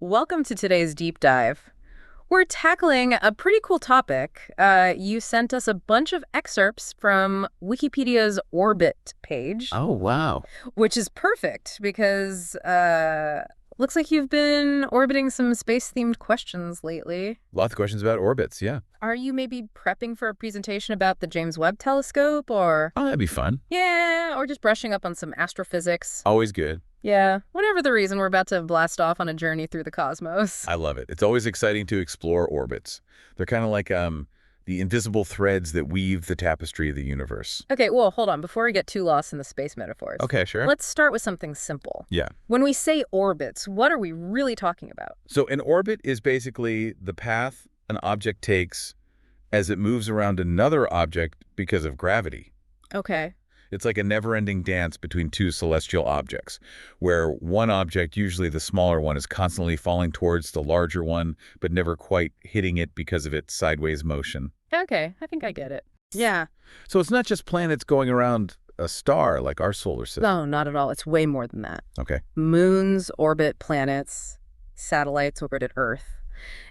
Welcome to today's deep dive. We're tackling a pretty cool topic. You sent us a bunch of excerpts from Wikipedia's orbit page, Oh, wow. which is perfect because looks like you've been orbiting some space-themed questions lately. Lots of questions about orbits, yeah. Are you maybe prepping for a presentation about the James Webb Telescope or... Oh, that'd be fun. Yeah, or just brushing up on some astrophysics? Always good. Yeah, whatever the reason, we're about to blast off on a journey through the cosmos. I love it. It's always exciting to explore orbits. They're kind of like the invisible threads that weave the tapestry of the universe. Okay, well, hold on. Before we get too lost in the space metaphors. Okay, sure. Let's start with something simple. Yeah. When we say orbits, what are we really talking about? So an orbit is basically the path an object takes as it moves around another object because of gravity. Okay. It's like a never-ending dance between two celestial objects, where one object, usually the smaller one, is constantly falling towards the larger one, but never quite hitting it because of its sideways motion. Okay, I think I get it. Yeah. So it's not just planets going around a star like our solar system. No, not at all. It's way more than that. Okay. Moons orbit planets, satellites orbit Earth,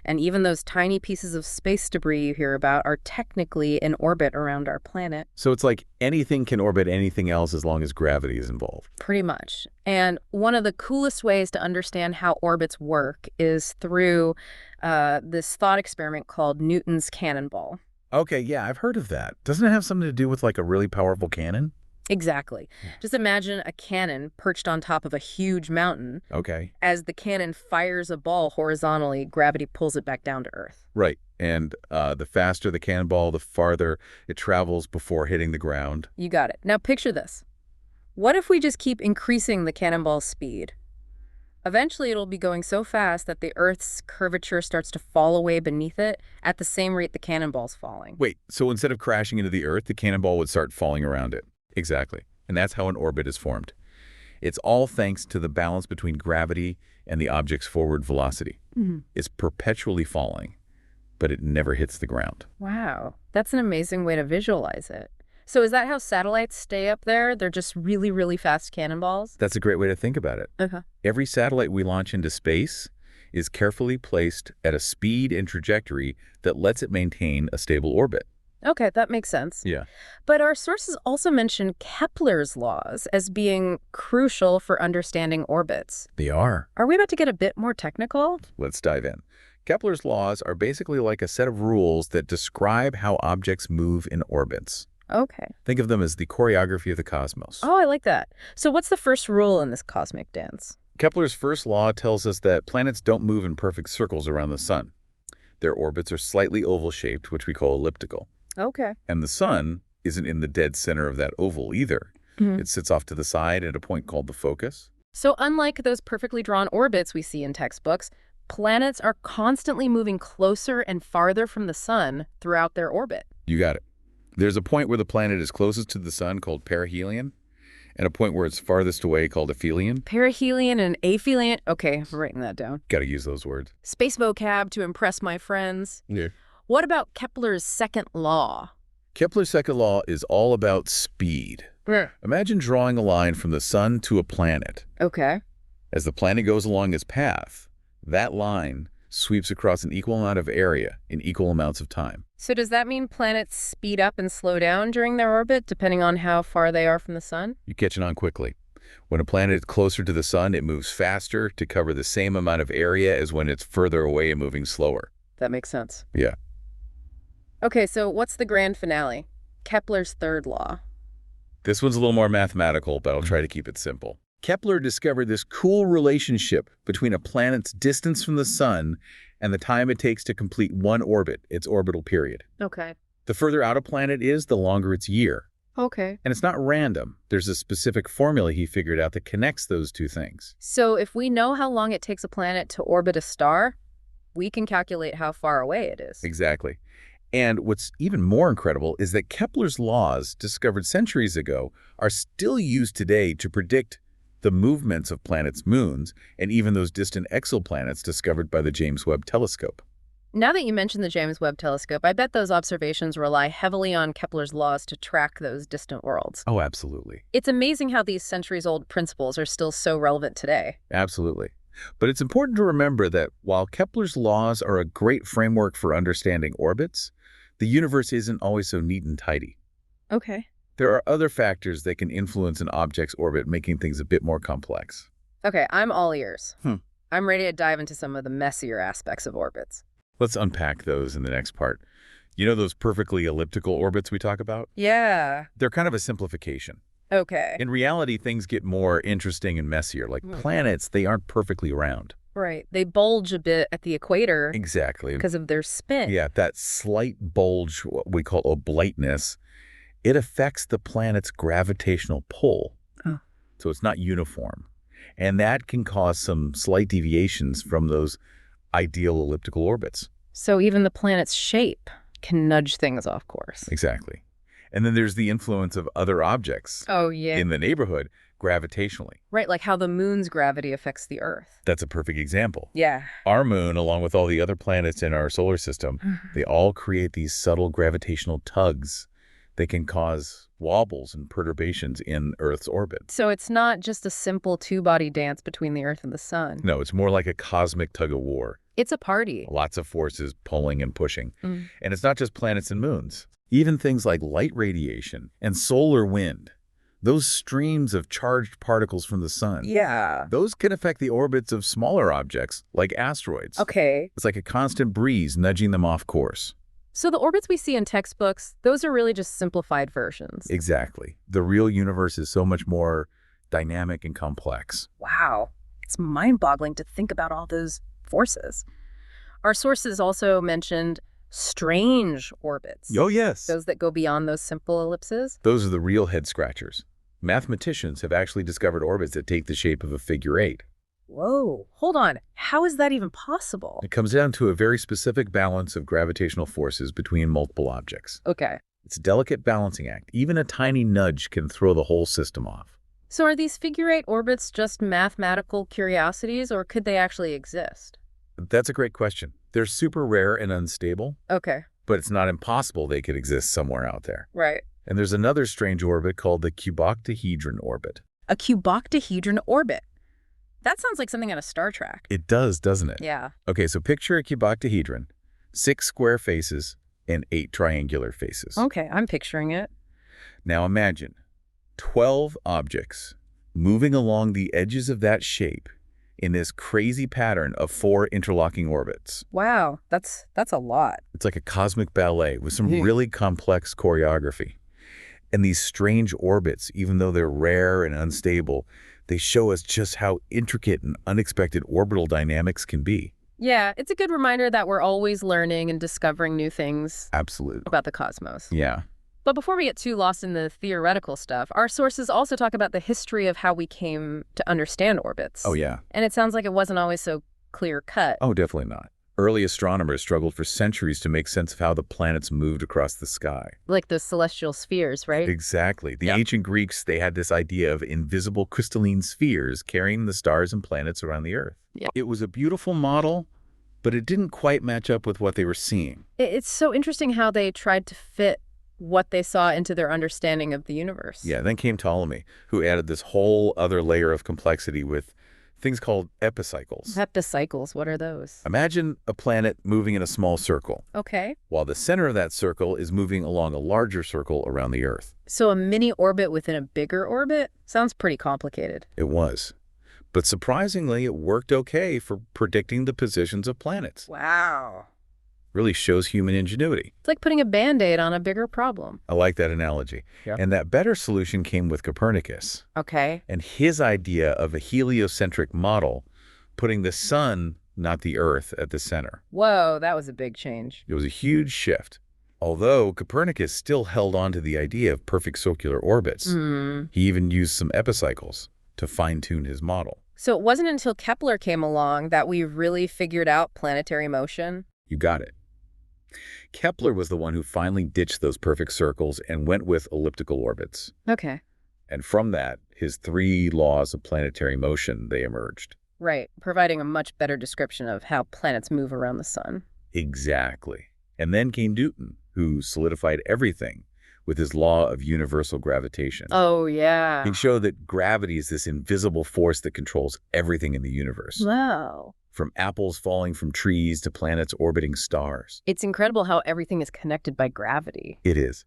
and even those tiny pieces of space debris you hear about are technically in orbit around our planet. So it's like anything can orbit anything else as long as gravity is involved. Pretty much. And one of the coolest ways to understand how orbits work is through this thought experiment called Newton's cannonball. Okay, yeah, I've heard of that. Doesn't it have something to do with like a really powerful cannon? Exactly. Just imagine a cannon perched on top of a huge mountain. Okay. As the cannon fires a ball horizontally, gravity pulls it back down to Earth. Right. And the faster the cannonball, the farther it travels before hitting the ground. You got it. Now picture this. What if we just keep increasing the cannonball's speed? Eventually, it'll be going so fast that the Earth's curvature starts to fall away beneath it at the same rate the cannonball's falling. Wait, so instead of crashing into the Earth, the cannonball would start falling around it. Exactly. And that's how an orbit is formed. It's all thanks to the balance between gravity and the object's forward velocity. It's perpetually falling, but it never hits the ground. Wow, that's an amazing way to visualize it. So is that how satellites stay up there? They're just really, really fast cannonballs? That's a great way to think about it. Okay. Every satellite we launch into space is carefully placed at a speed and trajectory that lets it maintain a stable orbit. Okay, that makes sense. Yeah. But our sources also mention Kepler's laws as being crucial for understanding orbits. They are. Are we about to get a bit more technical? Let's dive in. Kepler's laws are basically like a set of rules that describe how objects move in orbits. Okay. Think of them as the choreography of the cosmos. Oh, I like that. So what's the first rule in this cosmic dance? Kepler's first law tells us that planets don't move in perfect circles around the sun. Their orbits are slightly oval-shaped, which we call elliptical. Okay. And the sun isn't in the dead center of that oval either. It sits off to the side at a point called the focus. So unlike those perfectly drawn orbits we see in textbooks, planets are constantly moving closer and farther from the sun throughout their orbit. You got it. There's a point where the planet is closest to the sun called perihelion, and a point where it's farthest away called aphelion. Perihelion and aphelion. Okay, I'm writing that down. Got to use those words. Space vocab to impress my friends. Yeah. What about Kepler's second law? Kepler's second law is all about speed. Imagine drawing a line from the sun to a planet. Okay. As the planet goes along its path, that line sweeps across an equal amount of area in equal amounts of time. So does that mean planets speed up and slow down during their orbit, depending on how far they are from the sun? You're catching on quickly. When a planet is closer to the sun, it moves faster to cover the same amount of area as when it's further away and moving slower. That makes sense. Yeah. Okay, so what's the grand finale? Kepler's third law. This one's a little more mathematical, but I'll try to keep it simple. Kepler discovered this cool relationship between a planet's distance from the sun and the time it takes to complete one orbit, its orbital period. Okay. The further out a planet is, the longer its year. Okay. And it's not random. There's a specific formula he figured out that connects those two things. So if we know how long it takes a planet to orbit a star, we can calculate how far away it is. Exactly. And what's even more incredible is that Kepler's laws, discovered centuries ago, are still used today to predict the movements of planets' moons and even those distant exoplanets discovered by the James Webb Telescope. Now that you mention the James Webb Telescope, I bet those observations rely heavily on Kepler's laws to track those distant worlds. Oh, absolutely. It's amazing how these centuries-old principles are still so relevant today. Absolutely. But it's important to remember that while Kepler's laws are a great framework for understanding orbits, the universe isn't always so neat and tidy. Okay. There are other factors that can influence an object's orbit, making things a bit more complex. Okay, I'm all ears. Hmm. I'm ready to dive into some of the messier aspects of orbits. Let's unpack those in the next part. You know those perfectly elliptical orbits we talk about? Yeah. They're kind of a simplification. Okay. In reality, things get more interesting and messier. Like planets, they aren't perfectly round. Right. They bulge a bit at the equator Exactly. because of their spin. Yeah, that slight bulge, what we call obliteness, it affects the planet's gravitational pull. Oh. So it's not uniform. And that can cause some slight deviations from those ideal elliptical orbits. So even the planet's shape can nudge things off course. Exactly. And then there's the influence of other objects Oh, yeah. in the neighborhood gravitationally. Right, like how the moon's gravity affects the Earth. That's a perfect example. Yeah. Our moon, along with all the other planets in our solar system, they all create these subtle gravitational tugs that can cause wobbles and perturbations in Earth's orbit. So it's not just a simple two-body dance between the Earth and the sun. No, it's more like a cosmic tug-of-war. It's a party. Lots of forces pulling and pushing. Mm. And it's not just planets and moons. Even things like light radiation and solar wind, those streams of charged particles from the sun, Yeah. those can affect the orbits of smaller objects like asteroids. Okay. It's like a constant breeze nudging them off course. So the orbits we see in textbooks, those are really just simplified versions. Exactly. The real universe is so much more dynamic and complex. Wow. It's mind-boggling to think about all those forces. Our sources also mentioned strange orbits. Oh, yes. Those that go beyond those simple ellipses. Those are the real head scratchers. Mathematicians have actually discovered orbits that take the shape of a figure eight. Whoa. Hold on. How is that even possible? It comes down to a very specific balance of gravitational forces between multiple objects. Okay. It's a delicate balancing act. Even a tiny nudge can throw the whole system off. So are these figure-eight orbits just mathematical curiosities, or could they actually exist? That's a great question. They're super rare and unstable, Okay. but it's not impossible they could exist somewhere out there. Right. And there's another strange orbit called the cuboctahedron orbit. A cuboctahedron orbit. That sounds like something out of Star Trek. It does, doesn't it? Yeah. Okay, so picture a cuboctahedron, 6 square faces and 8 triangular faces. Okay, I'm picturing it. Now imagine 12 objects moving along the edges of that shape in this crazy pattern of 4 interlocking orbits. Wow, that's a lot. It's like a cosmic ballet with some Yeah. really complex choreography. And these strange orbits, even though they're rare and unstable, they show us just how intricate and unexpected orbital dynamics can be. Yeah, it's a good reminder that we're always learning and discovering new things Absolutely. about the cosmos. Yeah. But before we get too lost in the theoretical stuff, our sources also talk about the history of how we came to understand orbits. Oh, yeah. And it sounds like it wasn't always so clear-cut. Oh, definitely not. Early astronomers struggled for centuries to make sense of how the planets moved across the sky. Like the celestial spheres, right? Exactly. The Yeah. ancient Greeks, they had this idea of invisible crystalline spheres carrying the stars and planets around the Earth. Yeah. It was a beautiful model, but it didn't quite match up with what they were seeing. It's so interesting how they tried to fit what they saw into their understanding of the universe. Yeah, then came Ptolemy, who added this whole other layer of complexity with things called epicycles. Heptacycles, what are those? Imagine a planet moving in a small circle, Okay. while the center of that circle is moving along a larger circle around the Earth. So a mini orbit within a bigger orbit? Sounds pretty complicated. It was. But surprisingly, it worked okay for predicting the positions of planets. Wow. Really shows human ingenuity. It's like putting a Band-Aid on a bigger problem. I like that analogy. Yeah. And that better solution came with Copernicus Okay. and his idea of a heliocentric model, putting the sun, not the Earth, at the center. Whoa, that was a big change. It was a huge shift. Although Copernicus still held on to the idea of perfect circular orbits, he even used some epicycles to fine-tune his model. So it wasn't until Kepler came along that we really figured out planetary motion? You got it. Kepler was the one who finally ditched those perfect circles and went with elliptical orbits. Okay. And from that, his 3 laws of planetary motion, they emerged. Right, providing a much better description of how planets move around the sun. Exactly. And then came Newton, who solidified everything with his law of universal gravitation. Oh, yeah. He showed that gravity is this invisible force that controls everything in the universe. Wow. From apples falling from trees to planets orbiting stars. It's incredible how everything is connected by gravity. It is.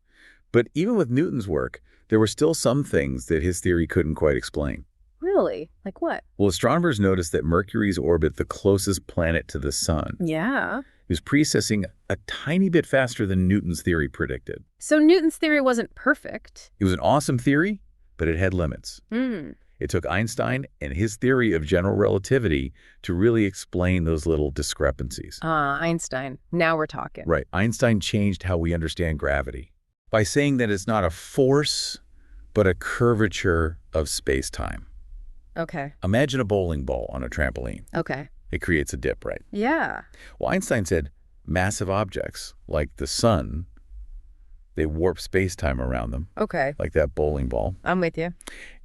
But even with Newton's work, there were still some things that his theory couldn't quite explain. Really? Like what? Well, astronomers noticed that Mercury's orbit, the closest planet to the sun, Yeah. is precessing a tiny bit faster than Newton's theory predicted. So Newton's theory wasn't perfect. It was an awesome theory, but it had limits. Hmm. It took Einstein and his theory of general relativity to really explain those little discrepancies. Einstein. Now we're talking. Right. Einstein changed how we understand gravity by saying that it's not a force, but a curvature of space-time. Okay. Imagine a bowling ball on a trampoline. Okay. It creates a dip, right? Yeah. Well, Einstein said massive objects like the sun, they warp space-time around them, Okay. like that bowling ball. I'm with you.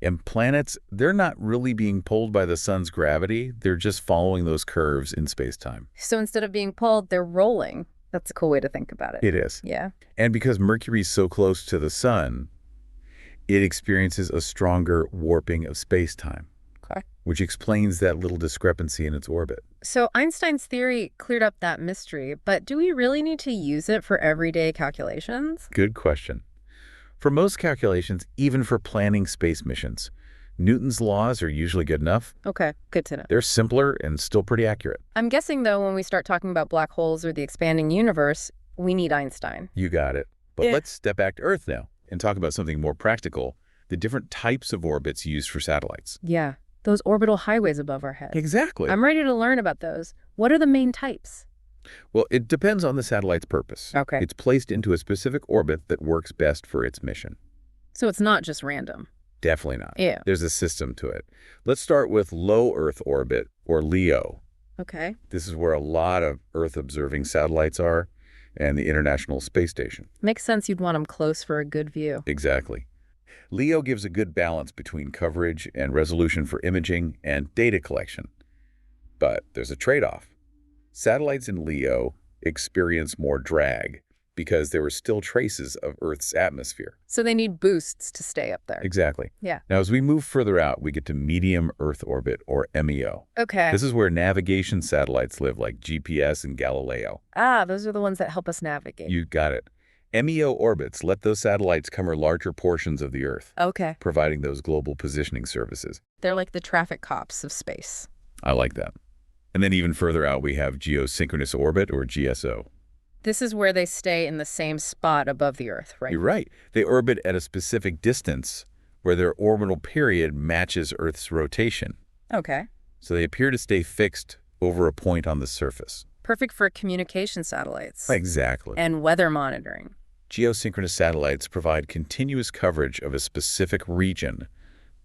And planets, they're not really being pulled by the sun's gravity. They're just following those curves in space-time. So instead of being pulled, they're rolling. That's a cool way to think about it. It is. Yeah. And because Mercury's so close to the sun, it experiences a stronger warping of space-time, Okay. which explains that little discrepancy in its orbit. So Einstein's theory cleared up that mystery, but do we really need to use it for everyday calculations? Good question. For most calculations, even for planning space missions, Newton's laws are usually good enough. Okay, good to know. They're simpler and still pretty accurate. I'm guessing, though, when we start talking about black holes or the expanding universe, we need Einstein. You got it. But Yeah. let's step back to Earth now and talk about something more practical, the different types of orbits used for satellites. Yeah, those orbital highways above our heads. Exactly. I'm ready to learn about those. What are the main types? Well, it depends on the satellite's purpose. Okay. It's placed into a specific orbit that works best for its mission. So it's not just random. Definitely not. Yeah. There's a system to it. Let's start with low Earth orbit, or LEO. Okay. This is where a lot of Earth-observing satellites are, and the International Space Station. Makes sense you'd want them close for a good view. Exactly. LEO gives a good balance between coverage and resolution for imaging and data collection. But there's a trade-off. Satellites in LEO experience more drag because there were still traces of Earth's atmosphere. So they need boosts to stay up there. Exactly. Yeah. Now, as we move further out, we get to medium Earth orbit, or MEO. Okay. This is where navigation satellites live, like GPS and Galileo. Those are the ones that help us navigate. You got it. MEO orbits let those satellites cover larger portions of the Earth, Okay. providing those global positioning services. They're like the traffic cops of space. I like that. And then even further out, we have geosynchronous orbit, or GSO. This is where they stay in the same spot above the Earth, right? You're right. They orbit at a specific distance where their orbital period matches Earth's rotation. Okay. So they appear to stay fixed over a point on the surface. Perfect for communication satellites. Exactly. And weather monitoring. Geosynchronous satellites provide continuous coverage of a specific region,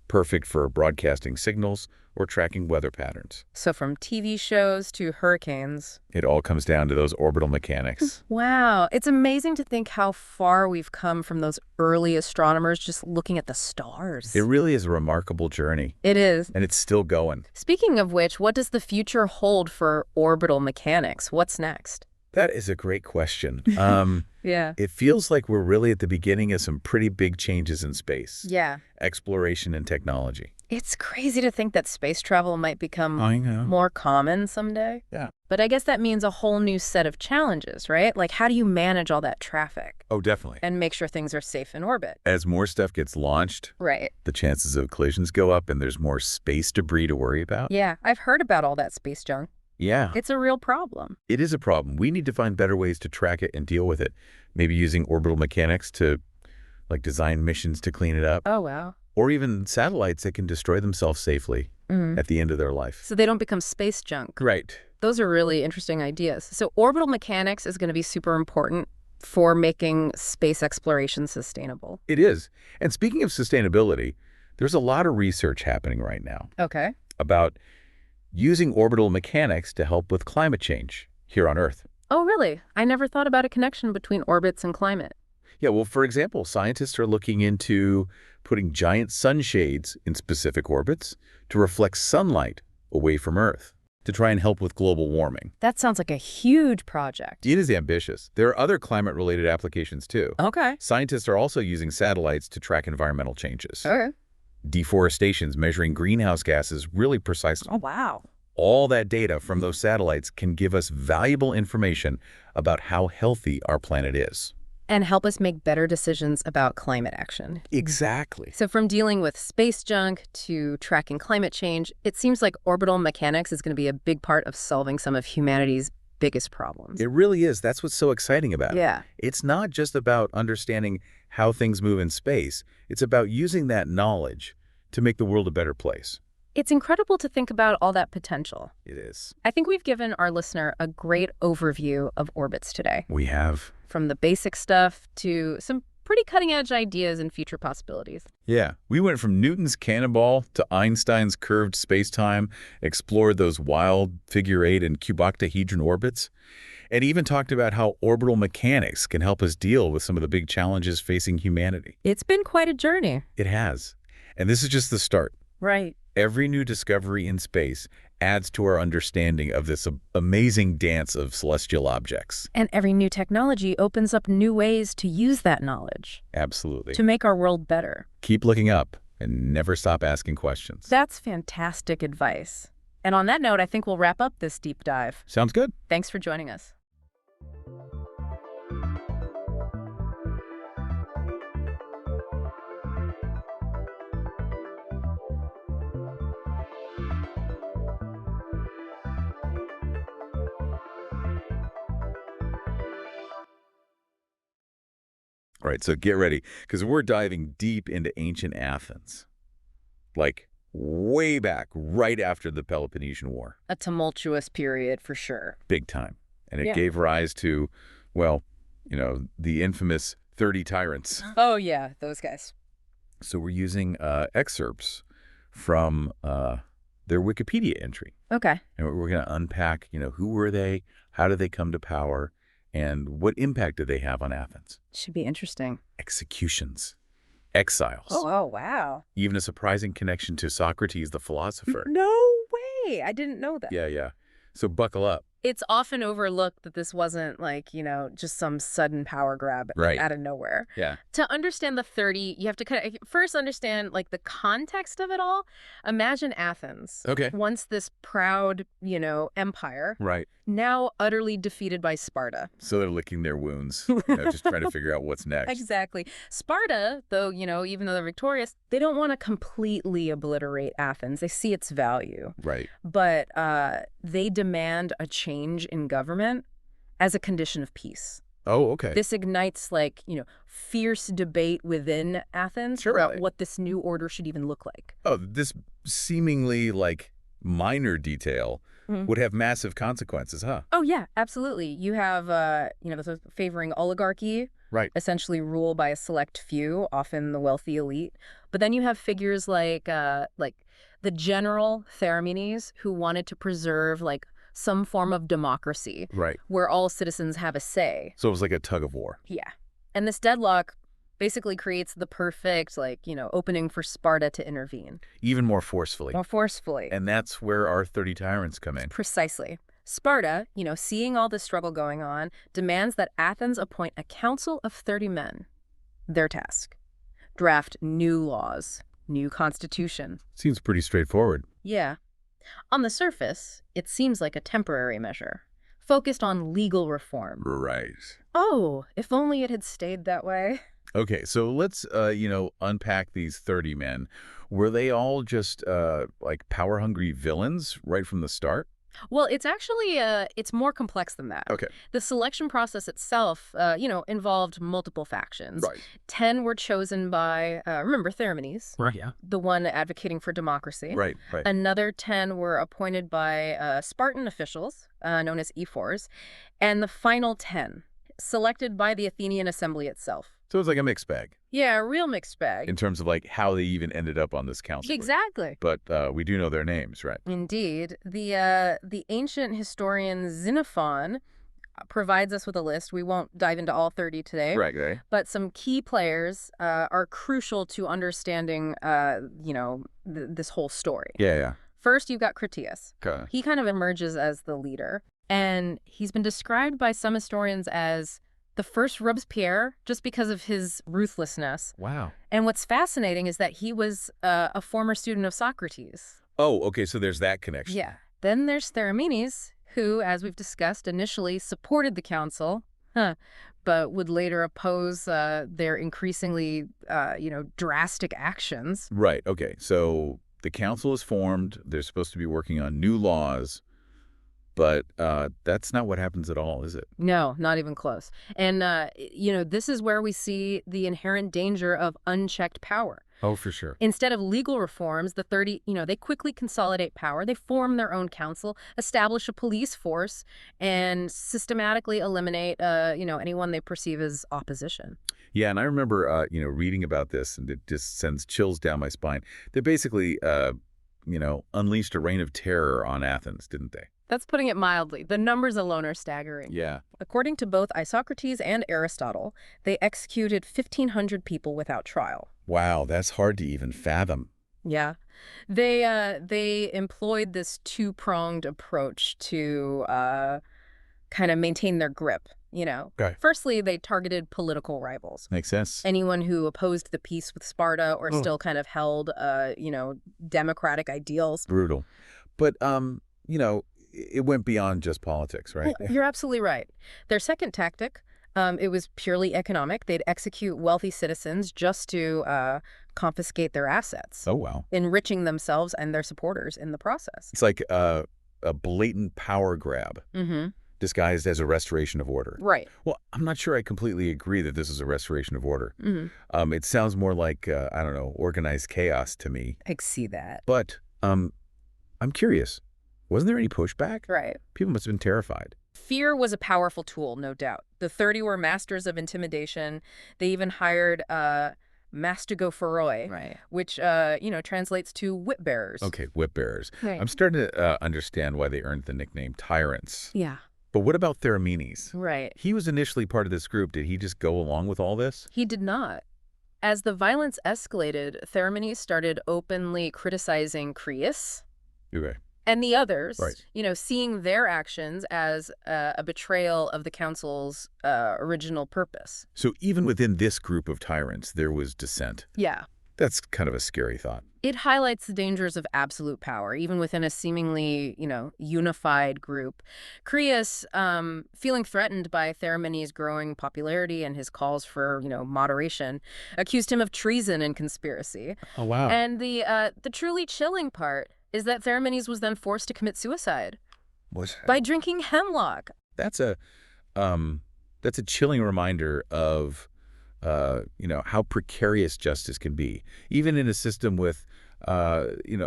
perfect for broadcasting signals or tracking weather patterns. So from TV shows to hurricanes. It all comes down to those orbital mechanics. Wow. It's amazing to think how far we've come from those early astronomers just looking at the stars. It really is a remarkable journey. It is. And it's still going. Speaking of which, what does the future hold for orbital mechanics? What's next? That is a great question. Yeah. It feels like we're really at the beginning of some pretty big changes in space. Yeah. Exploration and technology. It's crazy to think that space travel might become I know. more common someday. Yeah. But I guess that means a whole new set of challenges, right? Like, how do you manage all that traffic Oh, definitely. and make sure things are safe in orbit? As more stuff gets launched, Right. the chances of collisions go up and there's more space debris to worry about. Yeah, I've heard about all that space junk. Yeah. It's a real problem. It is a problem. We need to find better ways to track it and deal with it. Maybe using orbital mechanics to, like, design missions to clean it up. Oh, wow. Or even satellites that can destroy themselves safely at the end of their life. So they don't become space junk. Right. Those are really interesting ideas. So orbital mechanics is going to be super important for making space exploration sustainable. It is. And speaking of sustainability, there's a lot of research happening right now Okay. about using orbital mechanics to help with climate change here on Earth. Oh, really? I never thought about a connection between orbits and climate. Yeah, well, for example, scientists are looking into putting giant sunshades in specific orbits to reflect sunlight away from Earth. to try and help with global warming. That sounds like a huge project. It is ambitious. There are other climate-related applications, too. Okay. Scientists are also using satellites to track environmental changes. Okay. Deforestation's measuring greenhouse gases really precisely. Oh, wow. All that data from those satellites can give us valuable information about how healthy our planet is. And help us make better decisions about climate action. Exactly. So from dealing with space junk to tracking climate change, it seems like orbital mechanics is going to be a big part of solving some of humanity's biggest problems. It really is. That's what's so exciting about it. Yeah. It's not just about understanding how things move in space. It's about using that knowledge to make the world a better place. It's incredible to think about all that potential. It is. I think we've given our listener a great overview of orbits today. We have. From the basic stuff to some pretty cutting-edge ideas and future possibilities. Yeah. We went from Newton's cannonball to Einstein's curved space-time, explored those wild figure-8 and cuboctahedron orbits, and even talked about how orbital mechanics can help us deal with some of the big challenges facing humanity. It's been quite a journey. It has. And this is just the start. Right. Every new discovery in space adds to our understanding of this amazing dance of celestial objects. And every new technology opens up new ways to use that knowledge. Absolutely. To make our world better. Keep looking up and never stop asking questions. That's fantastic advice. And on that note, I think we'll wrap up this deep dive. Sounds good. Thanks for joining us. All right, so get ready, because we're diving deep into ancient Athens. Like, way back, right after the Peloponnesian War. A tumultuous period for sure. Big time. And it Yeah. gave rise to, well, the infamous 30 Tyrants. Oh, yeah, those guys. So we're using excerpts from their Wikipedia entry. Okay. And we're going to unpack, who were they, how did they come to power, and what impact did they have on Athens? Should be interesting. Executions, exiles, Oh, wow. even a surprising connection to Socrates, the philosopher. No way. I didn't know that. Yeah. So buckle up. It's often overlooked that this wasn't like, just some sudden power grab Right. out of nowhere. Yeah. To understand the 30, you have to kind of first understand like the context of it all. Imagine Athens. Okay. Once this proud, empire, Right. now utterly defeated by Sparta. So they're licking their wounds, just trying to figure out what's next. Exactly. Sparta, though, even though they're victorious, they don't want to completely obliterate Athens. They see its value. Right. But they demand a change in government as a condition of peace. Oh, okay. This ignites fierce debate within Athens about Right. what this new order should even look like. Oh, this seemingly minor detail would have massive consequences, huh? Oh, yeah, absolutely. You have, this favoring oligarchy, Right. essentially rule by a select few, often the wealthy elite. But then you have figures like the general Theramenes, who wanted to preserve some form of democracy Right. where all citizens have a say. So it was like a tug of war. Yeah. And this deadlock basically creates the perfect, opening for Sparta to intervene. Even more forcefully. More forcefully. And that's where our 30 Tyrants come in. Precisely. Sparta, seeing all this struggle going on, demands that Athens appoint a council of 30 men. Their task: draft new laws, new constitution. Seems pretty straightforward. Yeah. On the surface, it seems like a temporary measure, focused on legal reform. Right. Oh, if only it had stayed that way. Okay, so let's, unpack these 30 men. Were they all just, power-hungry villains right from the start? Well, it's actually, it's more complex than that. Okay. The selection process itself, involved multiple factions. Right. 10 were chosen by, remember, Theramenes, Right, yeah. the one advocating for democracy. Right. Another 10 were appointed by Spartan officials, known as ephors. And the final 10, selected by the Athenian assembly itself. So it's like a mixed bag Yeah, a real mixed bag. in terms of, how they even ended up on this council. Exactly. But we do know their names, right? Indeed. The ancient historian Xenophon provides us with a list. We won't dive into all 30 today. Right. But some key players are crucial to understanding, this whole story. Yeah. First, you've got Critias. Okay. He kind of emerges as the leader, and he's been described by some historians as the first Robespierre just because of his ruthlessness. Wow. And what's fascinating is that he was a former student of Socrates. Oh, okay, so there's that connection. Yeah. Then there's Theramenes, who, as we've discussed, initially supported the council, but would later oppose their increasingly, drastic actions. Right, okay. So the council is formed. They're supposed to be working on new laws, but that's not what happens at all, is it? No, not even close. And, this is where we see the inherent danger of unchecked power. Oh, for sure. Instead of legal reforms, the 30, they quickly consolidate power. They form their own council, establish a police force, and systematically eliminate, anyone they perceive as opposition. Yeah, and I remember, reading about this, and it just sends chills down my spine. They basically, unleashed a reign of terror on Athens, didn't they? That's putting it mildly. The numbers alone are staggering. Yeah. According to both Isocrates and Aristotle, they executed 1,500 people without trial. Wow, that's hard to even fathom. Yeah. They employed this two-pronged approach to kind of maintain their grip, Okay. Firstly, they targeted political rivals. Makes sense. Anyone who opposed the peace with Sparta or still kind of held, democratic ideals. Brutal. But, it went beyond just politics, right? You're absolutely right. Their second tactic, it was purely economic. They'd execute wealthy citizens just to confiscate their assets, Oh, wow. enriching themselves and their supporters in the process. It's like a blatant power grab Mm-hmm. disguised as a restoration of order. Right. Well, I'm not sure I completely agree that this is a restoration of order. Mm-hmm. It sounds more like, organized chaos to me. I see that. But I'm curious. Wasn't there any pushback? Right. People must have been terrified. Fear was a powerful tool, no doubt. The 30 were masters of intimidation. They even hired mastigophoroi, Right. which, translates to whip bearers. Okay, whip bearers. Right. I'm starting to understand why they earned the nickname Tyrants. Yeah. But what about Theramenes? Right. He was initially part of this group. Did he just go along with all this? He did not. As the violence escalated, Theramenes started openly criticizing Crius Okay. and the others, Right. Seeing their actions as a betrayal of the council's original purpose. So even within this group of tyrants, there was dissent. Yeah. That's kind of a scary thought. It highlights the dangers of absolute power, even within a seemingly, unified group. Crius, feeling threatened by Theramenes' growing popularity and his calls for, moderation, accused him of treason and conspiracy. Oh, wow. And the truly chilling part is that Theramenes was then forced to commit suicide by drinking hemlock. That's a chilling reminder of how precarious justice can be, even in a system with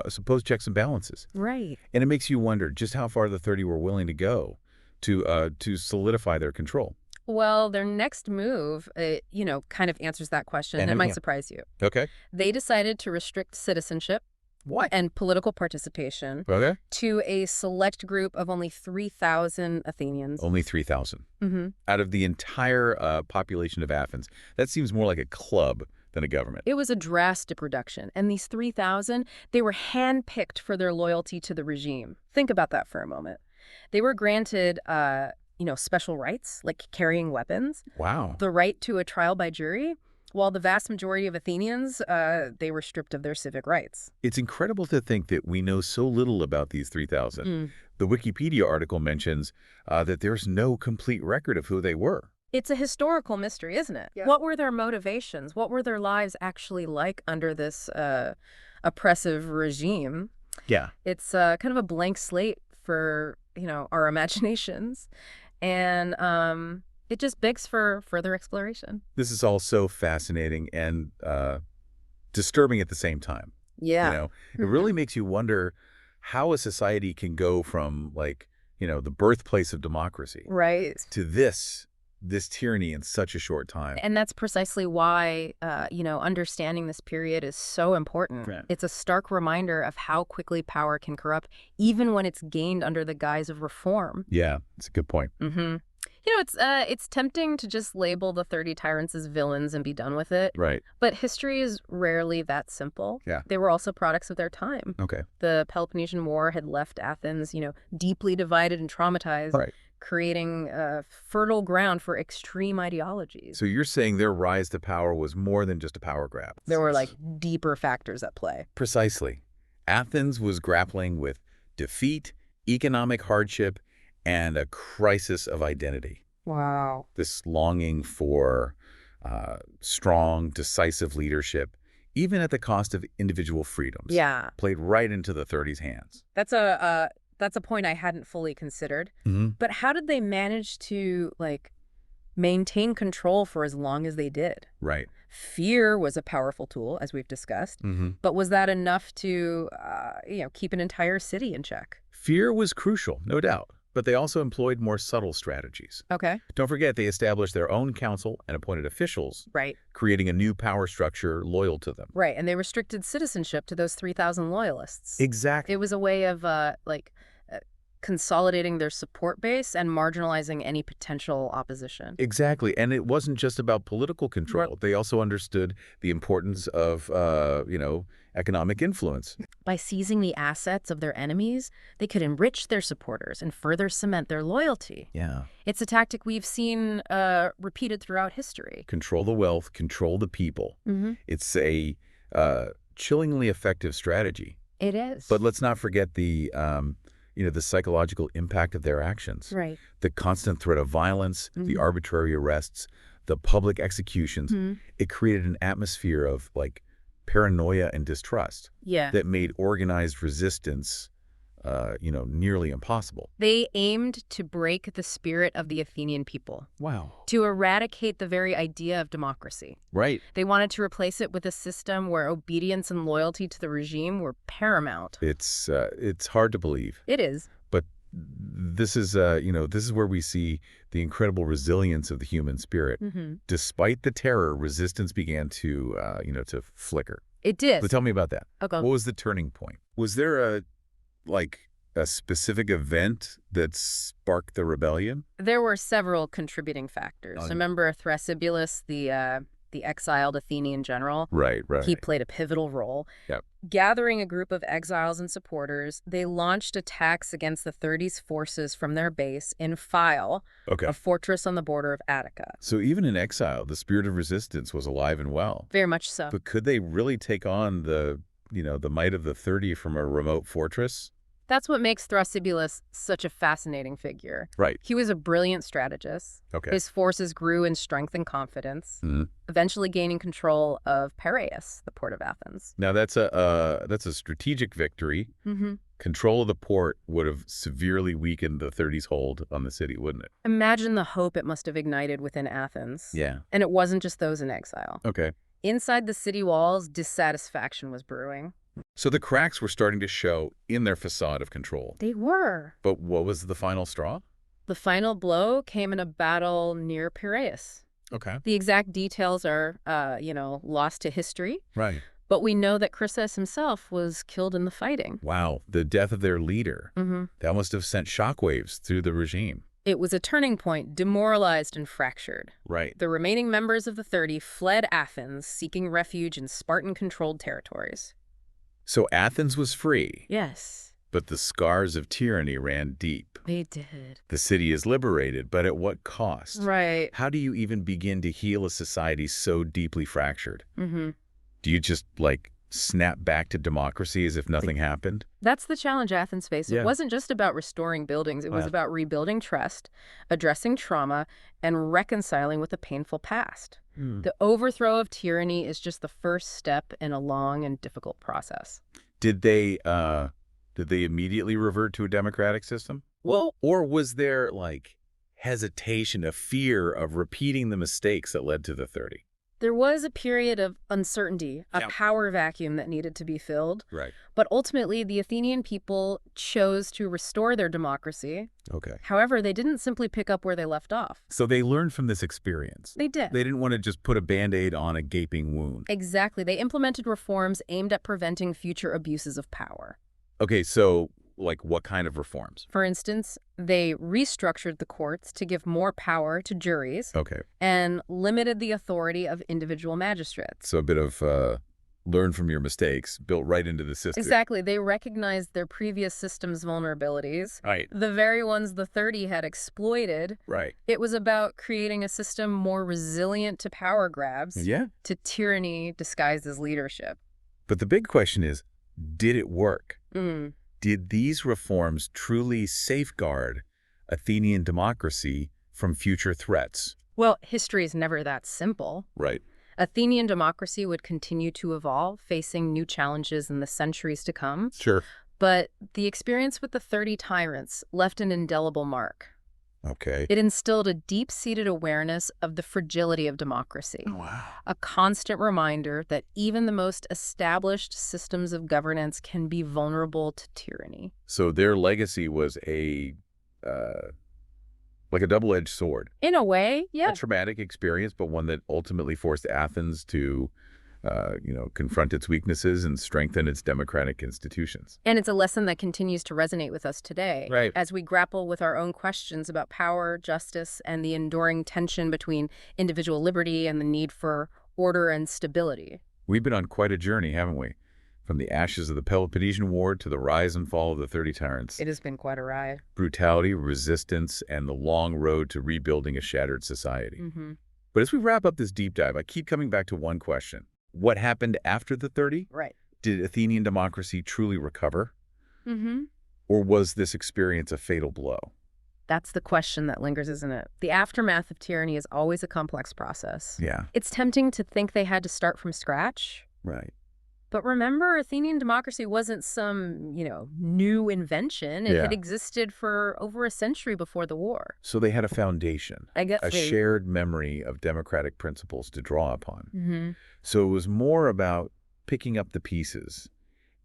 supposed checks and balances. Right. And it makes you wonder just how far the 30 were willing to go to solidify their control. Well, their next move, kind of answers that question. It might surprise you. Okay. They decided to restrict citizenship What? and political participation Okay. to a select group of only 3,000 Athenians. Only 3,000. Mm-hmm. Out of the entire population of Athens. That seems more like a club than a government. It was a drastic reduction. And these 3,000, they were handpicked for their loyalty to the regime. Think about that for a moment. They were granted, special rights, like carrying weapons, Wow. the right to a trial by jury, while the vast majority of Athenians, they were stripped of their civic rights. It's incredible to think that we know so little about these 3,000. The Wikipedia article mentions that there's no complete record of who they were. It's a historical mystery, isn't it? Yeah. What were their motivations? What were their lives actually like under this oppressive regime? Yeah. It's kind of a blank slate for, our imaginations. And it just begs for further exploration. This is all so fascinating and disturbing at the same time. Yeah. It really makes you wonder how a society can go from, the birthplace of democracy Right. to this tyranny in such a short time. And that's precisely why, understanding this period is so important. Right. It's a stark reminder of how quickly power can corrupt, even when it's gained under the guise of reform. Yeah, it's a good point. Mm-hmm. It's tempting to just label the 30 tyrants as villains and be done with it. Right. But history is rarely that simple. Yeah. They were also products of their time. Okay. The Peloponnesian War had left Athens, deeply divided and traumatized, Right. creating fertile ground for extreme ideologies. So you're saying their rise to power was more than just a power grab? There were, deeper factors at play. Precisely. Athens was grappling with defeat, economic hardship, and a crisis of identity. Wow. This longing for strong, decisive leadership, even at the cost of individual freedoms, played right into the 30s' hands. That's a point I hadn't fully considered. Mm-hmm. But how did they manage to, maintain control for as long as they did? Right. Fear was a powerful tool, as we've discussed. Mm-hmm. But was that enough to, keep an entire city in check? Fear was crucial, no doubt. But they also employed more subtle strategies. Okay. Don't forget, they established their own council and appointed officials, Right. creating a new power structure loyal to them. Right, and they restricted citizenship to those 3,000 loyalists. Exactly. It was a way of, consolidating their support base and marginalizing any potential opposition. Exactly. And it wasn't just about political control. They also understood the importance of, economic influence. By seizing the assets of their enemies, they could enrich their supporters and further cement their loyalty. Yeah. It's a tactic we've seen repeated throughout history. Control the wealth, control the people. Mm-hmm. It's a chillingly effective strategy. It is. But let's not forget the psychological impact of their actions. Right. The constant threat of violence, the arbitrary arrests, the public executions. It created an atmosphere of, paranoia and distrust that made organized resistance, nearly impossible. They aimed to break the spirit of the Athenian people. Wow. To eradicate the very idea of democracy. Right. They wanted to replace it with a system where obedience and loyalty to the regime were paramount. It's hard to believe. It is. But this is where we see the incredible resilience of the human spirit. Mm-hmm. Despite the terror, resistance began to flicker. It did. So tell me about that. Okay. What was the turning point? Was there a specific event that sparked the rebellion? There were several contributing factors. Remember Thrasybulus, the exiled Athenian general? Right. He played a pivotal role. Yep. Gathering a group of exiles and supporters, they launched attacks against the 30's forces from their base in Phyle, a fortress on the border of Attica. So even in exile, the spirit of resistance was alive and well. Very much so. But could they really take on the might of the 30 from a remote fortress? That's what makes Thrasybulus such a fascinating figure. Right. He was a brilliant strategist. Okay. His forces grew in strength and confidence, eventually gaining control of Piraeus, the port of Athens. Now that's a strategic victory. Mm-hmm. Control of the port would have severely weakened the 30's hold on the city, wouldn't it? Imagine the hope it must have ignited within Athens. Yeah. And it wasn't just those in exile. Okay. Inside the city walls, dissatisfaction was brewing. So the cracks were starting to show in their facade of control. They were. But what was the final straw? The final blow came in a battle near Piraeus. Okay. The exact details are, lost to history. Right. But we know that Chryses himself was killed in the fighting. Wow. The death of their leader. Mm-hmm. That must have sent shockwaves through the regime. It was a turning point, demoralized and fractured. Right. The remaining members of the 30 fled Athens, seeking refuge in Spartan-controlled territories. So Athens was free. Yes. But the scars of tyranny ran deep. They did. The city is liberated, but at what cost? Right. How do you even begin to heal a society so deeply fractured? Mm-hmm. Do you just, snap back to democracy as if nothing happened? That's the challenge Athens faced. Yeah. It wasn't just about restoring buildings. It was about rebuilding trust, addressing trauma, and reconciling with a painful past. The overthrow of tyranny is just the first step in a long and difficult process. Did they immediately revert to a democratic system? Well, or was there, hesitation, a fear of repeating the mistakes that led to the 30? There was a period of uncertainty, a power vacuum that needed to be filled. Right. But ultimately, the Athenian people chose to restore their democracy. Okay. However, they didn't simply pick up where they left off. So they learned from this experience. They did. They didn't want to just put a Band-Aid on a gaping wound. Exactly. They implemented reforms aimed at preventing future abuses of power. Okay, so, Like what kind of reforms? For instance, they restructured the courts to give more power to juries Okay. and limited the authority of individual magistrates. So a bit of learn from your mistakes built right into the system. Exactly. They recognized their previous system's vulnerabilities, Right. the very ones the 30 had exploited. Right. It was about creating a system more resilient to power grabs, Yeah. to tyranny disguised as leadership. But the big question is, did it work? Mm. Did these reforms truly safeguard Athenian democracy from future threats? Well, history is never that simple. Right. Athenian democracy would continue to evolve, facing new challenges in the centuries to come. Sure. But the experience with the 30 tyrants left an indelible mark. Okay. It instilled a deep-seated awareness of the fragility of democracy, Wow. a constant reminder that even the most established systems of governance can be vulnerable to tyranny. So their legacy was like a double-edged sword. In a way, yeah. A traumatic experience, but one that ultimately forced Athens to, confront its weaknesses and strengthen its democratic institutions. And it's a lesson that continues to resonate with us today. Right. As we grapple with our own questions about power, justice, and the enduring tension between individual liberty and the need for order and stability. We've been on quite a journey, haven't we? From the ashes of the Peloponnesian War to the rise and fall of the 30 tyrants. It has been quite a ride. Brutality, resistance, and the long road to rebuilding a shattered society. Mm-hmm. But as we wrap up this deep dive, I keep coming back to one question. What happened after the 30? Right. Did Athenian democracy truly recover? Mm-hmm. Or was this experience a fatal blow? That's the question that lingers, isn't it? The aftermath of tyranny is always a complex process. Yeah. It's tempting to think they had to start from scratch. Right. But remember, Athenian democracy wasn't some, new invention. It had existed for over a century before the war. So they had a foundation, I guess a they... shared memory of democratic principles to draw upon. Mm-hmm. So it was more about picking up the pieces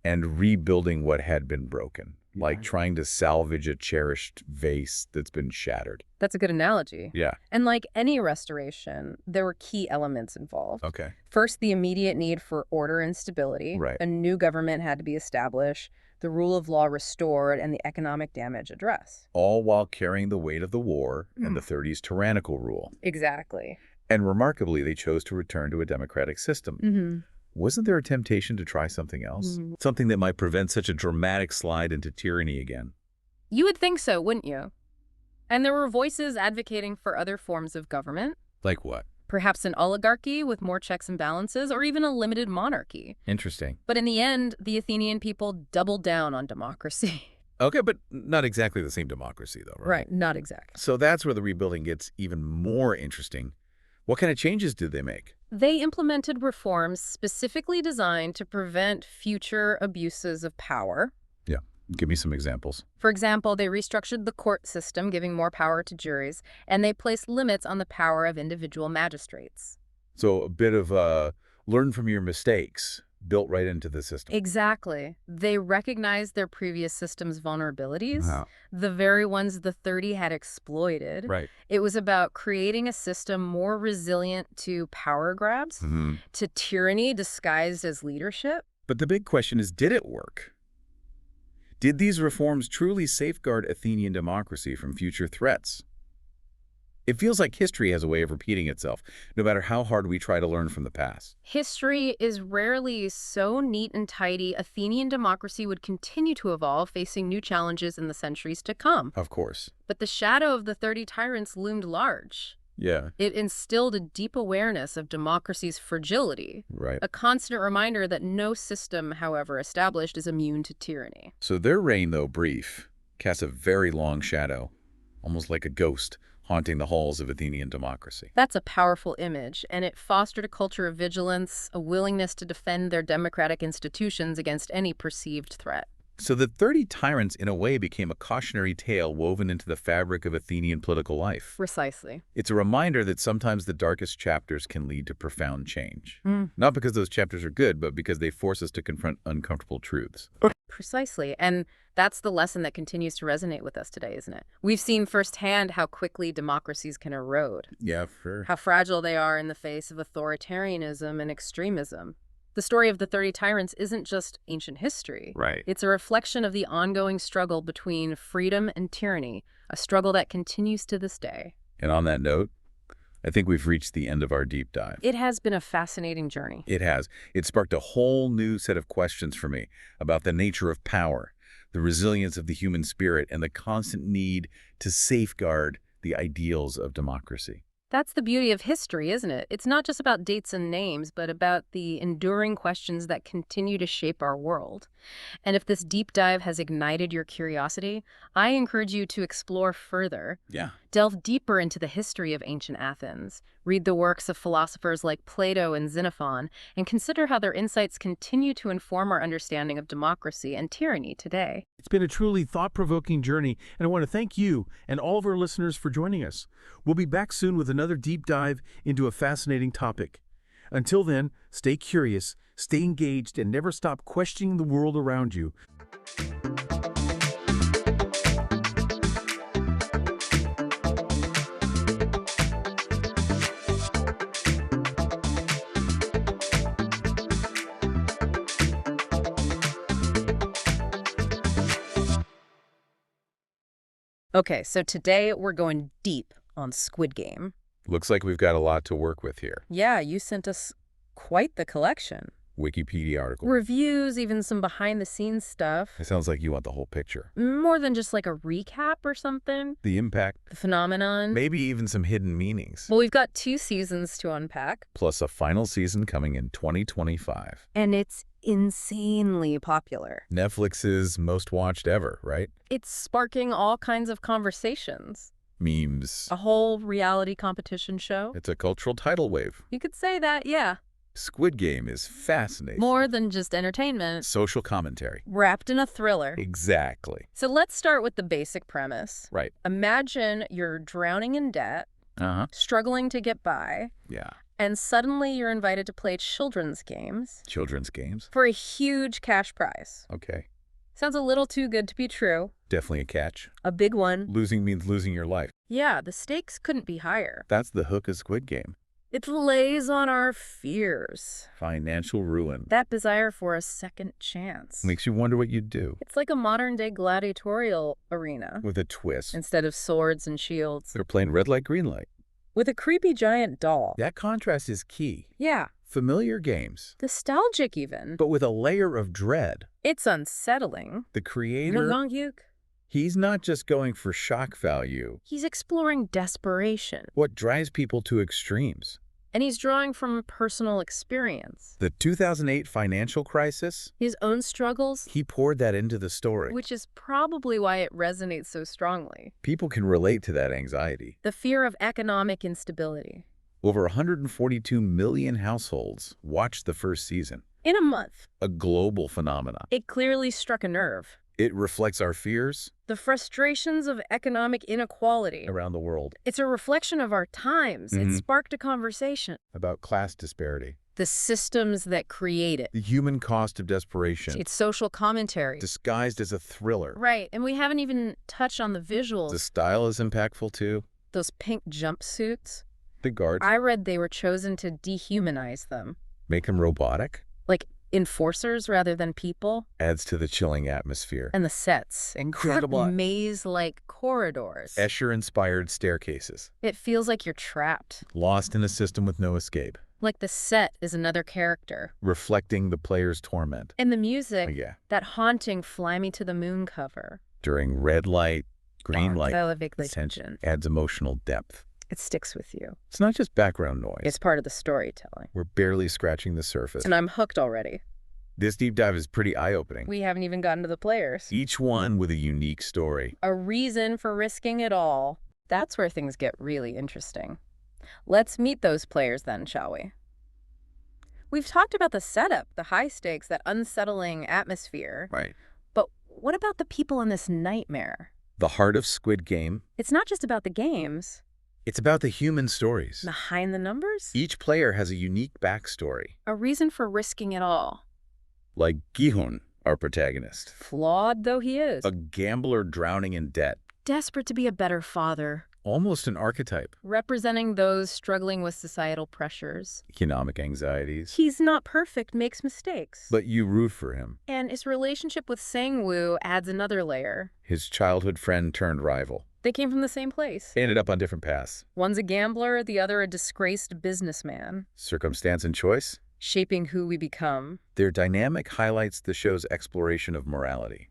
and rebuilding what had been broken, like trying to salvage a cherished vase that's been shattered. That's a good analogy. Yeah. And like any restoration, there were key elements involved. Okay. First, the immediate need for order and stability. Right. A new government had to be established, the rule of law restored, and the economic damage addressed. All while carrying the weight of the war and the 30s tyrannical rule. Exactly. And remarkably, they chose to return to a democratic system. Mm-hmm. Wasn't there a temptation to try something else? Mm-hmm. Something that might prevent such a dramatic slide into tyranny again? You would think so, wouldn't you? And there were voices advocating for other forms of government. Like what? Perhaps an oligarchy with more checks and balances, or even a limited monarchy. Interesting. But in the end, the Athenian people doubled down on democracy. Okay, but not exactly the same democracy, though, right? Right, not exactly. So that's where the rebuilding gets even more interesting. What kind of changes did they make? They implemented reforms specifically designed to prevent future abuses of power. Yeah, give me some examples. For example, they restructured the court system, giving more power to juries, and they placed limits on the power of individual magistrates. So a bit of learn from your mistakes built right into the system. Exactly. They recognized their previous system's vulnerabilities, Wow. the very ones the 30 had exploited. Right. It was about creating a system more resilient to power grabs, to tyranny disguised as leadership. But the big question is, did it work? Did these reforms truly safeguard Athenian democracy from future threats? It feels like history has a way of repeating itself, no matter how hard we try to learn from the past. History is rarely so neat and tidy. Athenian democracy would continue to evolve, facing new challenges in the centuries to come. Of course. But the shadow of the 30 tyrants loomed large. Yeah. It instilled a deep awareness of democracy's fragility, Right. a constant reminder that no system, however established, is immune to tyranny. So their reign, though brief, casts a very long shadow, almost like a ghost, haunting the halls of Athenian democracy. That's a powerful image, and it fostered a culture of vigilance, a willingness to defend their democratic institutions against any perceived threat. So the 30 tyrants, in a way, became a cautionary tale woven into the fabric of Athenian political life. Precisely. It's a reminder that sometimes the darkest chapters can lead to profound change. Not because those chapters are good, but because they force us to confront uncomfortable truths. Precisely. And that's the lesson that continues to resonate with us today, isn't it? We've seen firsthand how quickly democracies can erode, Yeah, sure. how fragile they are in the face of authoritarianism and extremism. The story of the 30 Tyrants isn't just ancient history. Right. It's a reflection of the ongoing struggle between freedom and tyranny, a struggle that continues to this day. And on that note, I think we've reached the end of our deep dive. It has been a fascinating journey. It has. It sparked a whole new set of questions for me about the nature of power, the resilience of the human spirit, and the constant need to safeguard the ideals of democracy. That's the beauty of history, isn't it? It's not just about dates and names, but about the enduring questions that continue to shape our world. And if this deep dive has ignited your curiosity, I encourage you to explore further. Yeah. Delve deeper into the history of ancient Athens, read the works of philosophers like Plato and Xenophon, and consider how their insights continue to inform our understanding of democracy and tyranny today. It's been a truly thought-provoking journey, and I want to thank you and all of our listeners for joining us. We'll be back soon with another deep dive into a fascinating topic. Until then, stay curious, stay engaged, and never stop questioning the world around you. Okay, so today we're going deep on Squid Game. Looks like we've got a lot to work with here. Yeah, you sent us quite the collection. Wikipedia article. Reviews, even some behind-the-scenes stuff. It sounds like you want the whole picture. More than just like a recap or something. The impact, The phenomenon. maybe even some hidden meanings. Well, we've got 2 seasons to unpack. Plus a final season coming in 2025. And it's insanely popular. Netflix's most watched ever, right? It's sparking all kinds of conversations. Memes. A whole reality competition show. It's a cultural tidal wave. You could say that, yeah. Squid Game is fascinating. More than just entertainment. Social commentary. Wrapped in a thriller. Exactly. So let's start with the basic premise. Right. Imagine you're drowning in debt, Uh-huh. struggling to get by, Yeah. and suddenly you're invited to play children's games Children's games. for a huge cash prize. Okay. Sounds a little too good to be true. Definitely a catch. A big one. Losing means losing your life. Yeah, the stakes couldn't be higher. That's the hook of Squid Game. It lays on our fears. Financial ruin. That desire for a second chance. Makes you wonder what you'd do. It's like a modern-day gladiatorial arena. With a twist. Instead of swords and shields. They're playing red light, green light. With a creepy giant doll. That contrast is key. Yeah. Familiar games, Nostalgic even. but with a layer of dread. It's unsettling. The creator, he's not just going for shock value. He's exploring desperation. What drives people to extremes? And he's drawing from personal experience. The 2008 financial crisis, His own struggles, he poured that into the story. which is probably why it resonates so strongly. People can relate to that anxiety. The fear of economic instability. Over 142 million households watched the first season. In a month, A global phenomenon. it clearly struck a nerve. It reflects our fears The frustrations of economic inequality. around the world It's a reflection of our times. It Mhm. sparked a conversation. about class disparity. The systems that create it. The human cost of desperation, It's social commentary. disguised as a thriller. Right, and we haven't even touched on the visuals. The style is impactful too. Those pink jumpsuits. The guards I read they were chosen to dehumanize them. make them robotic. Like enforcers rather than people. Adds to the chilling atmosphere. And the sets. Incredible. Maze-like corridors. Escher-inspired staircases. It feels like you're trapped. Lost in a system with no escape. Like the set is another character. Reflecting the player's torment. And the music, Yeah. that haunting Fly Me to the Moon cover. During red light, green light, Tension. adds emotional depth. It sticks with you. It's not just background noise. It's part of the storytelling. We're barely scratching the surface. And I'm hooked already. This deep dive is pretty eye-opening. We haven't even gotten to the players. Each one with a unique story. A reason for risking it all. That's where things get really interesting. Let's meet those players then, shall we? We've talked about the setup, the high stakes, that unsettling atmosphere. Right. But what about the people in this nightmare? The heart of Squid Game. It's not just about the games. It's about the human stories. Behind the numbers? Each player has a unique backstory. A reason for risking it all. Like Gihun, our protagonist. Flawed though he is. A gambler drowning in debt. Desperate to be a better father. Almost an archetype. representing those struggling with societal pressures. Economic anxieties. He's not perfect, makes mistakes. But you root for him. And his relationship with Sang-woo adds another layer. His childhood friend turned rival. They came from the same place. They ended up on different paths. One's a gambler, the other a disgraced businessman, Circumstance and choice? shaping who we become. Their dynamic highlights the show's exploration of morality.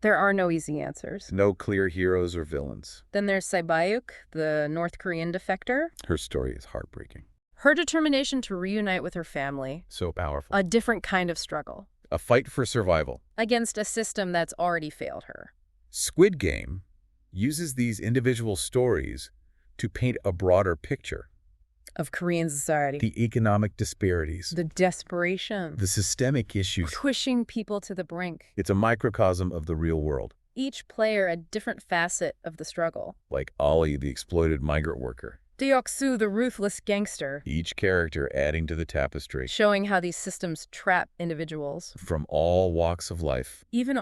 There are no easy answers. No clear heroes or villains. Then there's Sae-byuk, the North Korean defector. Her story is heartbreaking. Her determination to reunite with her family. So powerful. A different kind of struggle. A fight for survival. Against a system that's already failed her. Squid Game uses these individual stories to paint a broader picture. Of Korean society. The economic disparities. The desperation. The systemic issues. Pushing people to the brink. It's a microcosm of the real world. Each player a different facet of the struggle. Like Ollie, the exploited migrant worker. Deok-soo, the ruthless gangster. Each character adding to the tapestry. Showing how these systems trap individuals. From all walks of life. Even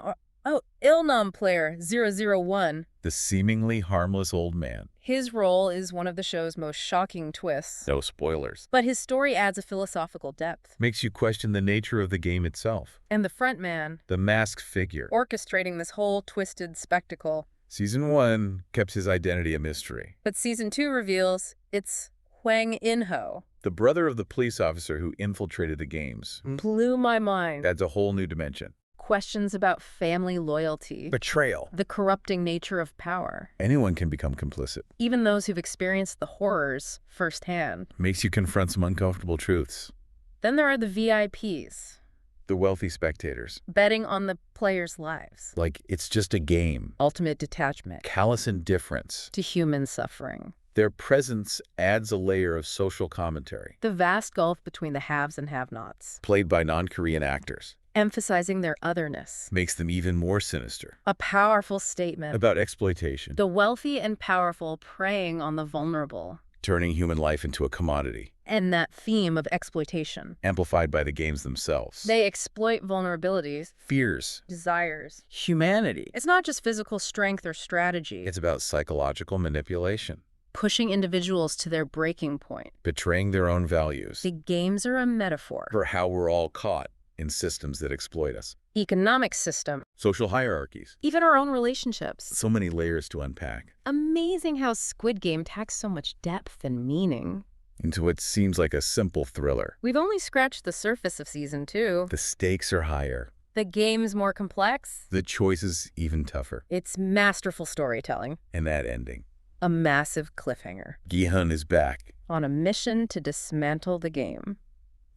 Il-nam player 001. The seemingly harmless old man. His role is one of the show's most shocking twists. No spoilers. But his story adds a philosophical depth. Makes you question the nature of the game itself. And the front man, The masked figure. orchestrating this whole twisted spectacle. Season 1 kept his identity a mystery. But Season 2 reveals it's Hwang In-ho. The brother of the police officer who infiltrated the games. Blew my mind. Adds a whole new dimension. Questions about family loyalty. Betrayal. The corrupting nature of power. Anyone can become complicit. Even those who've experienced the horrors firsthand. Makes you confront some uncomfortable truths. Then there are the VIPs. The wealthy spectators. Betting on the players' lives. Like it's just a game. Ultimate detachment. Callous indifference. To human suffering. Their presence adds a layer of social commentary. The vast gulf between the haves and have-nots. Played by non-Korean actors. Emphasizing their otherness. Makes them even more sinister. A powerful statement. About exploitation. The wealthy and powerful preying on the vulnerable. Turning human life into a commodity. And that theme of exploitation. Amplified by the games themselves. They exploit vulnerabilities. Fears. Desires. Humanity. It's not just physical strength or strategy. It's about psychological manipulation. Pushing individuals to their breaking point. Betraying their own values. The games are a metaphor. For how we're all caught in systems that exploit us. Economic system. Social hierarchies. Even our own relationships. So many layers to unpack. Amazing how Squid Game packs so much depth and meaning into what seems like a simple thriller. We've only scratched the surface of Season 2. The stakes are higher. The game's more complex. The choices even tougher. It's masterful storytelling. And that ending. A massive cliffhanger. Gi-hun is back. On a mission to dismantle the game.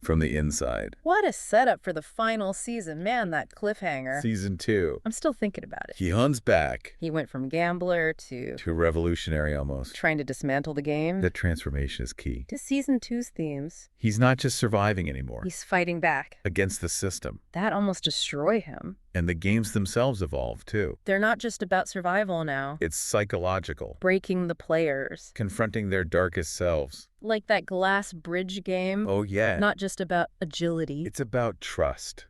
From the inside. What a setup for the final season. Man, that cliffhanger. Season 2. I'm still thinking about it. Gi-hun's back. He went from gambler to revolutionary almost. Trying to dismantle the game. That transformation is key. To Season 2's themes. He's not just surviving anymore. He's fighting back. Against the system. That almost destroyed him. And the games themselves evolve, too. They're not just about survival now. It's psychological. Breaking the players. Confronting their darkest selves. Like that glass bridge game. Oh, yeah. Not just about agility. It's about trust.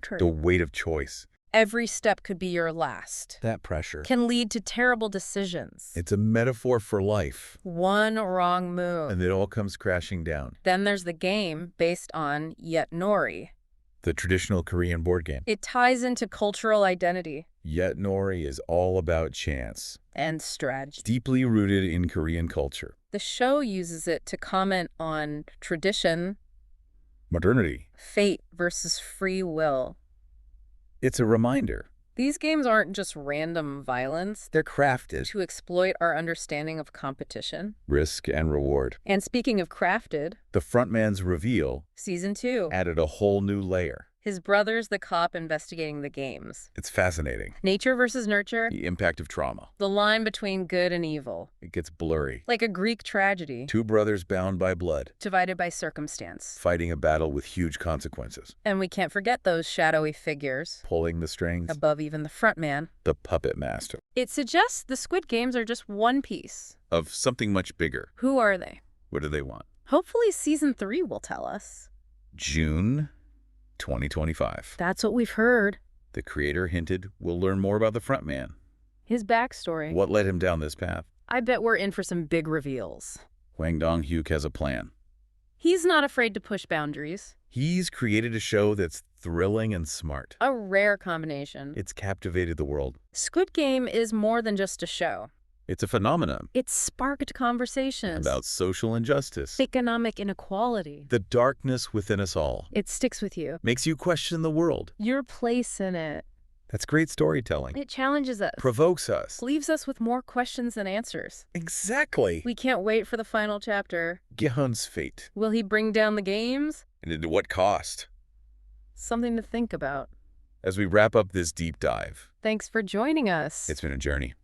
Trust. The weight of choice. Every step could be your last. That pressure. Can lead to terrible decisions. It's a metaphor for life. One wrong move. And it all comes crashing down. Then there's the game based on Yet Nori. The traditional Korean board game. It ties into cultural identity. Yet Nori is all about chance. And strategy. Deeply rooted in Korean culture. The show uses it to comment on tradition, modernity, fate versus free will. It's a reminder. These games aren't just random violence. They're crafted to exploit our understanding of competition, risk, and reward. And speaking of crafted, the frontman's reveal, Season 2, added a whole new layer. His brother's the cop investigating the games. It's fascinating. Nature versus nurture. The impact of trauma. The line between good and evil. It gets blurry. Like a Greek tragedy. Two brothers bound by blood. Divided by circumstance. Fighting a battle with huge consequences. And we can't forget those shadowy figures. Pulling the strings. Above even the front man. The puppet master. It suggests the Squid Games are just one piece. Of something much bigger. Who are they? What do they want? Hopefully Season 3 will tell us. June 2025. That's what we've heard. The creator hinted we'll learn more about the frontman. His backstory. What led him down this path? I bet we're in for some big reveals. Hwang Dong-hyuk has a plan. He's not afraid to push boundaries. He's created a show that's thrilling and smart. A rare combination. It's captivated the world. Squid Game is more than just a show. It's a phenomenon It sparked conversations about social injustice, economic inequality. the darkness within us all. It sticks with you. Makes you question the world. Your place in it. That's great storytelling. It challenges us. Provokes us. Leaves us with more questions than answers. Exactly. We can't wait for the final chapter. Gihun's fate. Will he bring down the games? And at what cost? Something to think about. As we wrap up this deep dive, Thanks for joining us. it's been a journey.